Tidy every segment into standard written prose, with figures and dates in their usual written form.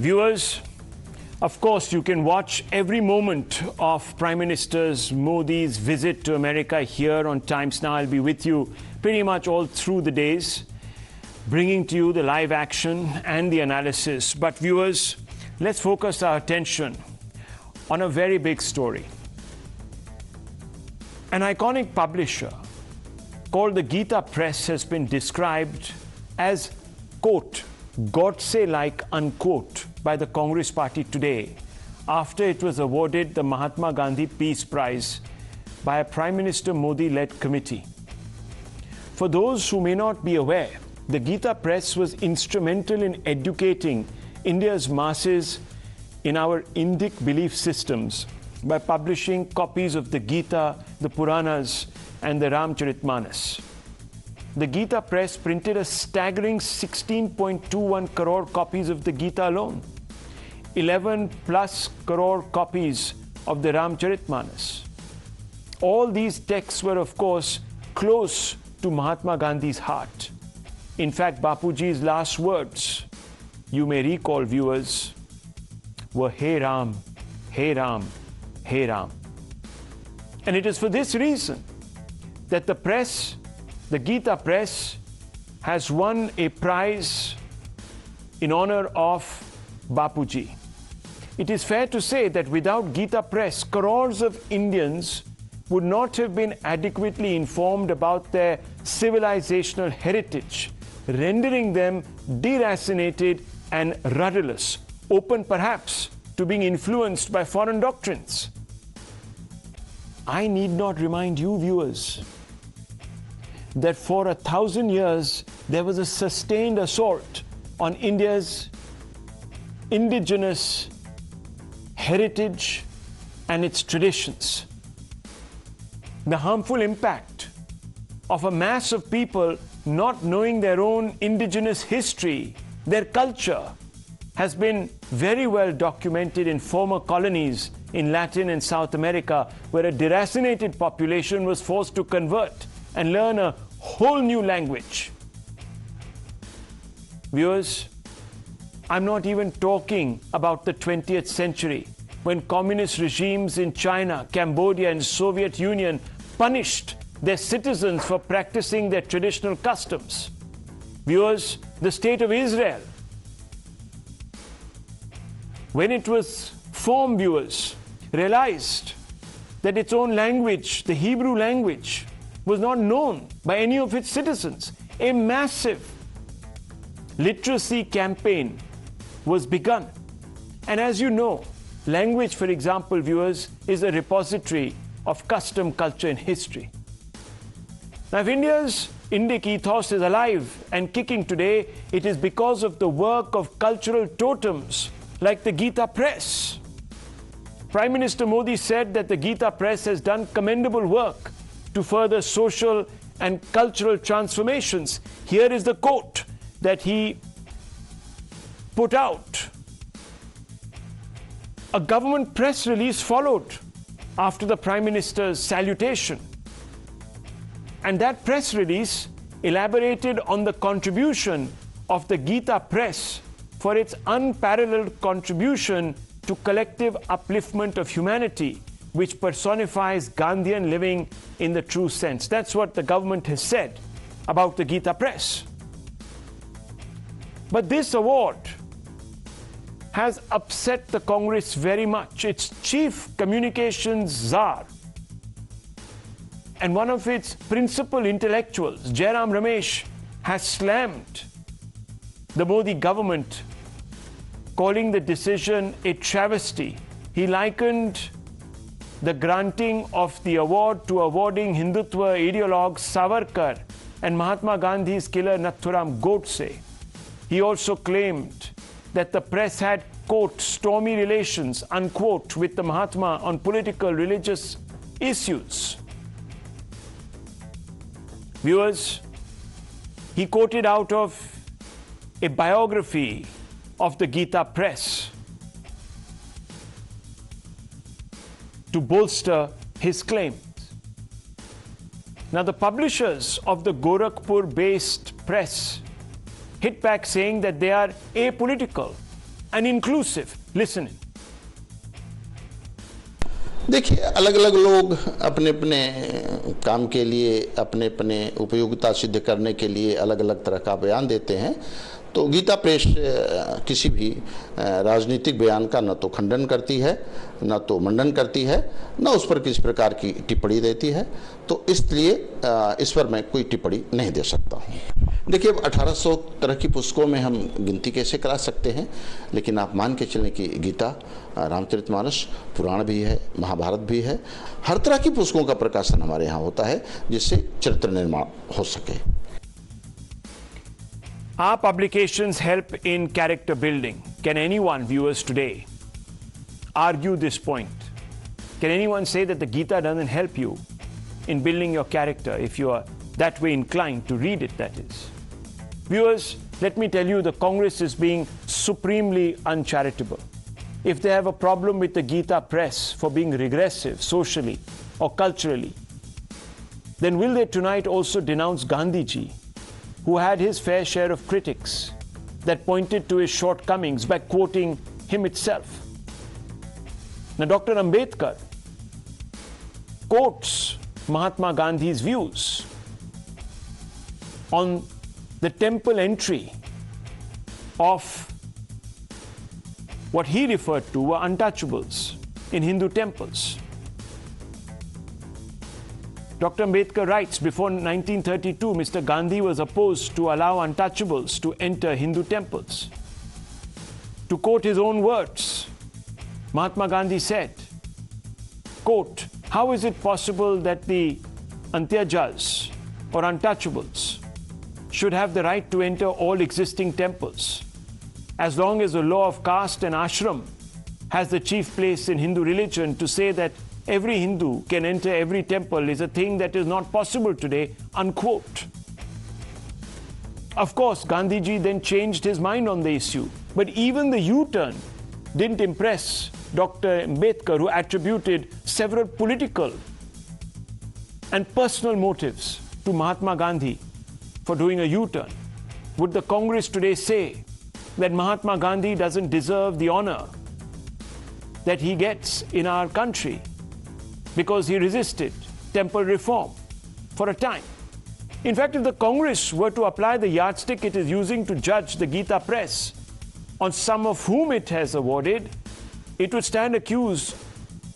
Viewers, of course, you can watch every moment of Prime Minister Modi's visit to America here on Times Now. I'll be with you pretty much all through the days, bringing to you the live action and the analysis. But viewers, let's focus our attention on a very big story. An iconic publisher called the Gita Press has been described as, quote, Godse-like, unquote, by the Congress party today after it was awarded the Mahatma Gandhi Peace Prize by a Prime Minister Modi-led committee. For those who may not be aware, the Gita Press was instrumental in educating India's masses in our Indic belief systems by publishing copies of the Gita, the Puranas, and the Ramcharitmanas. The Gita Press printed a staggering 16.21 crore copies of the Gita alone, 11 plus crore copies of the Ramcharitmanas. All these texts were, of course, close to Mahatma Gandhi's heart. In fact, Bapuji's last words, you may recall, viewers, were Hey Ram, Hey Ram, Hey Ram. And it is for this reason that the press, the Gita Press, has won a prize in honor of Bapuji. It is fair to say that without Gita Press, crores of Indians would not have been adequately informed about their civilizational heritage, rendering them deracinated and rudderless, open perhaps to being influenced by foreign doctrines. I need not remind you, viewers, that for 1,000 years there was a sustained assault on India's indigenous heritage and its traditions. The harmful impact of a mass of people not knowing their own indigenous history, their culture, has been very well documented in former colonies in Latin and South America, where a deracinated population was forced to convert and learn a whole new language. Viewers, I'm not even talking about the 20th century, when communist regimes in China, Cambodia, and Soviet Union punished their citizens for practicing their traditional customs. Viewers, the state of Israel, when it was formed, viewers, realized that its own language, the Hebrew language, was not known by any of its citizens. A massive literacy campaign was begun. And as you know, language, for example, viewers, is a repository of custom, culture, and history. Now, if India's Indic ethos is alive and kicking today, it is because of the work of cultural totems like the Gita Press. Prime Minister Modi said that the Gita Press has done commendable work to further social and cultural transformations. Here is the quote that he put out. A government press release followed after the Prime Minister's salutation. And that press release elaborated on the contribution of the Gita Press for its unparalleled contribution to collective upliftment of humanity, which personifies Gandhian living in the true sense. That's what the government has said about the Gita Press. But this award has upset the Congress very much. Its chief communications czar and one of its principal intellectuals, Jairam Ramesh, has slammed the Modi government, calling the decision a travesty. He likened the granting of the award to awarding Hindutva ideologues Savarkar and Mahatma Gandhi's killer Nathuram Godse. He also claimed that the press had, quote, stormy relations, unquote, with the Mahatma on political, religious issues. Viewers, he quoted out of a biography of the Gita Press to bolster his claims. Now, the publishers of the Gorakhpur-based press hit back saying that they are apolitical and inclusive. Listen in. देखिए, अलग अलग लोग अपने अपने काम के लिए, अपने अपने उपयोगिता सिद्ध करने के लिए अलग अलग तरह का बयान देते हैं। तो गीता प्रेस किसी भी राजनीतिक बयान का न तो खंडन करती है, न तो मंडन करती है, न उस पर किसी प्रकार की टिप्पणी देती है। तो इसलिए इस पर मैं कोई टिप्पणी नहीं दे सकता हूँ। देखिए, 1800 तरह की पुस्तकों में हम गिनती कैसे करा सकते हैं, लेकिन आप मान के चलें कि गीता, रामचरितमानस, पुराण भी है, महाभारत भी है। हर तरह की पुस्तकों का प्रकाशन हमारे यहाँ होता है जिससे चरित्र निर्माण हो सके। Our publications help in character building. Can anyone, viewers today, argue this point? Can anyone say that the Gita doesn't help you in building your character if you are that way inclined to read it, that is? Viewers, let me tell you, the Congress is being supremely uncharitable. If they have a problem with the Gita Press for being regressive socially or culturally, then will they tonight also denounce Gandhiji, who had his fair share of critics that pointed to his shortcomings by quoting him itself? Now, Dr. Ambedkar quotes Mahatma Gandhi's views on the temple entry of what he referred to were untouchables in Hindu temples. Dr. Ambedkar writes, before 1932, Mr. Gandhi was opposed to allow untouchables to enter Hindu temples. To quote his own words, Mahatma Gandhi said, quote, "How is it possible that the Antyajals or untouchables should have the right to enter all existing temples as long as the law of caste and ashram has the chief place in Hindu religion? To say that every Hindu can enter every temple is a thing that is not possible today," unquote. Of course, Gandhiji then changed his mind on the issue, but even the U-turn didn't impress Dr. Ambedkar, who attributed several political and personal motives to Mahatma Gandhi for doing a U-turn. Would the Congress today say that Mahatma Gandhi doesn't deserve the honor that he gets in our country because he resisted temple reform for a time? In fact, if the Congress were to apply the yardstick it is using to judge the Gita Press on some of whom it has awarded, it would stand accused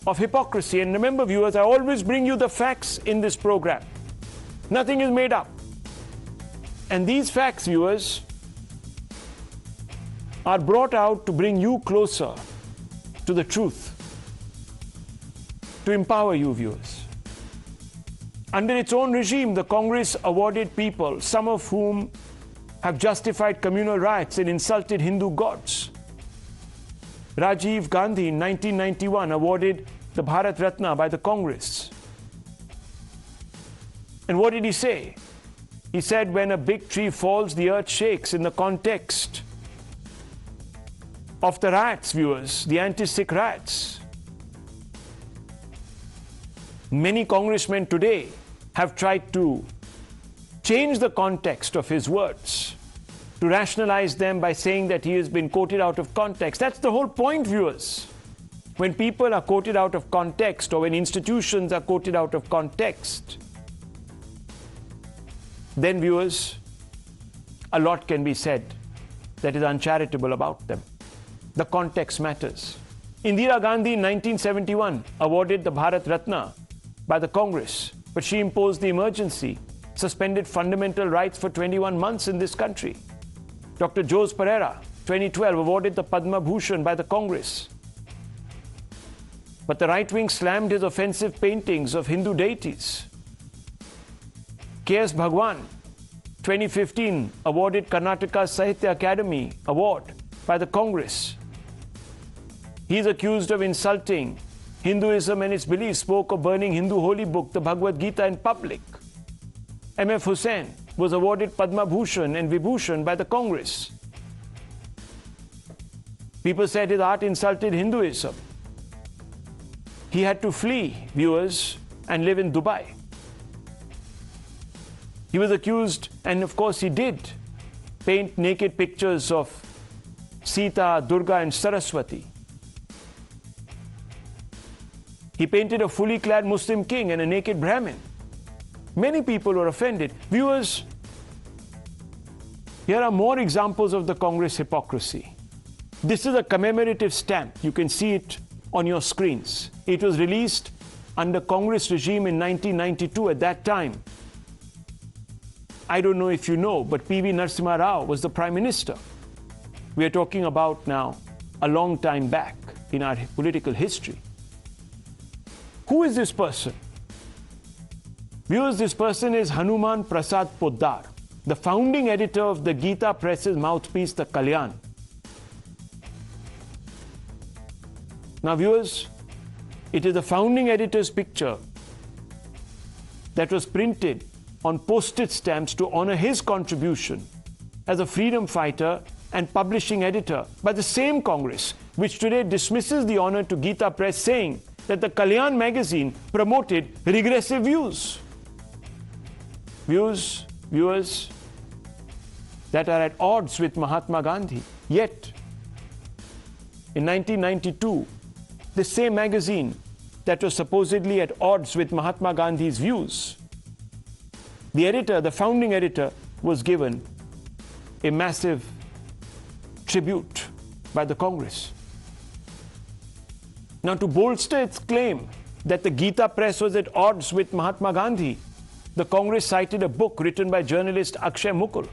of hypocrisy. And remember, viewers, I always bring you the facts in this program. Nothing is made up. And these facts, viewers, are brought out to bring you closer to the truth, to empower you, viewers. Under its own regime, the Congress awarded people, some of whom have justified communal riots and insulted Hindu gods. Rajiv Gandhi in 1991 awarded the Bharat Ratna by the Congress. And what did he say? He said, when a big tree falls, the earth shakes. In the context of the riots, viewers, the anti-Sikh riots, many congressmen today have tried to change the context of his words, to rationalize them by saying that he has been quoted out of context. That's the whole point, viewers. When people are quoted out of context, or when institutions are quoted out of context, then, viewers, a lot can be said that is uncharitable about them. The context matters. Indira Gandhi in 1971 awarded the Bharat Ratna by the Congress, but she imposed the emergency, suspended fundamental rights for 21 months in this country. Dr. Jose Pereira, 2012, awarded the Padma Bhushan by the Congress. But the right wing slammed his offensive paintings of Hindu deities. K.S. Bhagwan, 2015, awarded Karnataka Sahitya Academy Award by the Congress. He is accused of insulting Hinduism and its beliefs, spoke of burning Hindu holy book, the Bhagavad Gita, in public. M.F. Hussain was awarded Padma Bhushan and Vibhushan by the Congress. People said his art insulted Hinduism. He had to flee, viewers, and live in Dubai. He was accused, and of course he did, paint naked pictures of Sita, Durga, and Saraswati. He painted a fully clad Muslim king and a naked Brahmin. Many people were offended. Viewers, here are more examples of the Congress hypocrisy. This is a commemorative stamp. You can see it on your screens. It was released under Congress regime in 1992. At that time, I don't know if you know, but P.V. Narasimha Rao was the Prime Minister. We are talking about now a long time back in our political history. Who is this person? Viewers, this person is Hanuman Prasad Poddar, the founding editor of the Gita Press's mouthpiece, the Kalyan. Now, viewers, it is the founding editor's picture that was printed on postage stamps to honor his contribution as a freedom fighter and publishing editor by the same Congress, which today dismisses the honor to Gita Press, saying that the Kalyan magazine promoted regressive views. Viewers that are at odds with Mahatma Gandhi. Yet, in 1992, the same magazine that was supposedly at odds with Mahatma Gandhi's views, the editor, the founding editor, was given a massive tribute by the Congress. Now, to bolster its claim that the Gita Press was at odds with Mahatma Gandhi, the Congress cited a book written by journalist Akshay Mukul.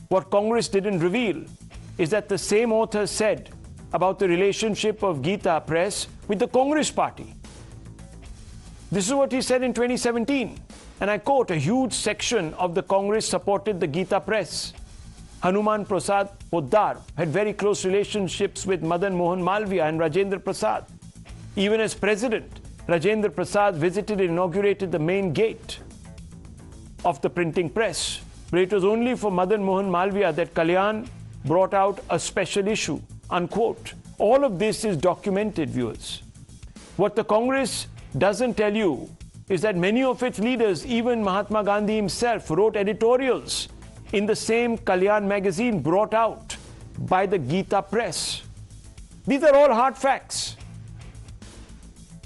What Congress didn't reveal is that the same author said about the relationship of Gita Press with the Congress party. This is what he said in 2017, and I quote, "A huge section of the Congress supported the Gita Press. Hanuman Prasad Poddar had very close relationships with Madan Mohan Malviya and Rajendra Prasad. Even as president, Rajendra Prasad visited and inaugurated the main gate of the printing press. But it was only for Madan Mohan Malviya that Kalyan brought out a special issue," unquote. All of this is documented, viewers. What the Congress doesn't tell you is that many of its leaders, even Mahatma Gandhi himself, wrote editorials in the same Kalyan magazine brought out by the Gita Press. These are all hard facts.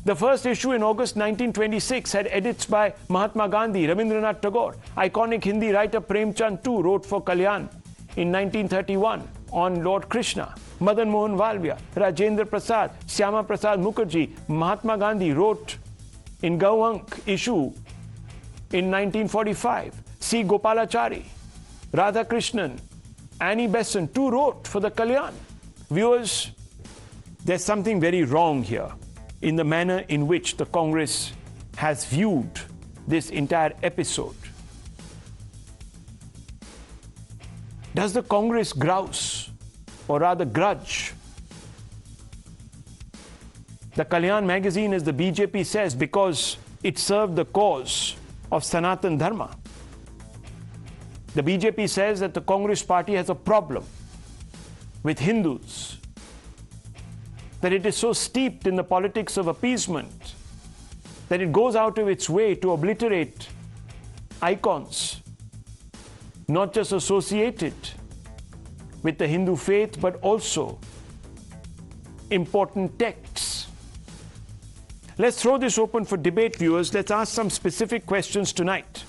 The first issue in August 1926 had edits by Mahatma Gandhi, Rabindranath Tagore. Iconic Hindi writer Prem Chand too wrote for Kalyan in 1931 on Lord Krishna. Madan Mohan Malviya, Rajendra Prasad, Syama Prasad Mukherjee, Mahatma Gandhi wrote in Gauank issue in 1945. C. Gopalachari, Radha Krishnan, Annie Besant too wrote for the Kalyan. Viewers, there's something very wrong here in the manner in which the Congress has viewed this entire episode. Does the Congress grouse, or rather grudge, the Kalyan magazine, as the BJP says, because it served the cause of Sanatan Dharma? The BJP says that the Congress party has a problem with Hindus, that it is so steeped in the politics of appeasement that it goes out of its way to obliterate icons, not just associated with the Hindu faith, but also important texts. Let's throw this open for debate, viewers. Let's ask some specific questions tonight.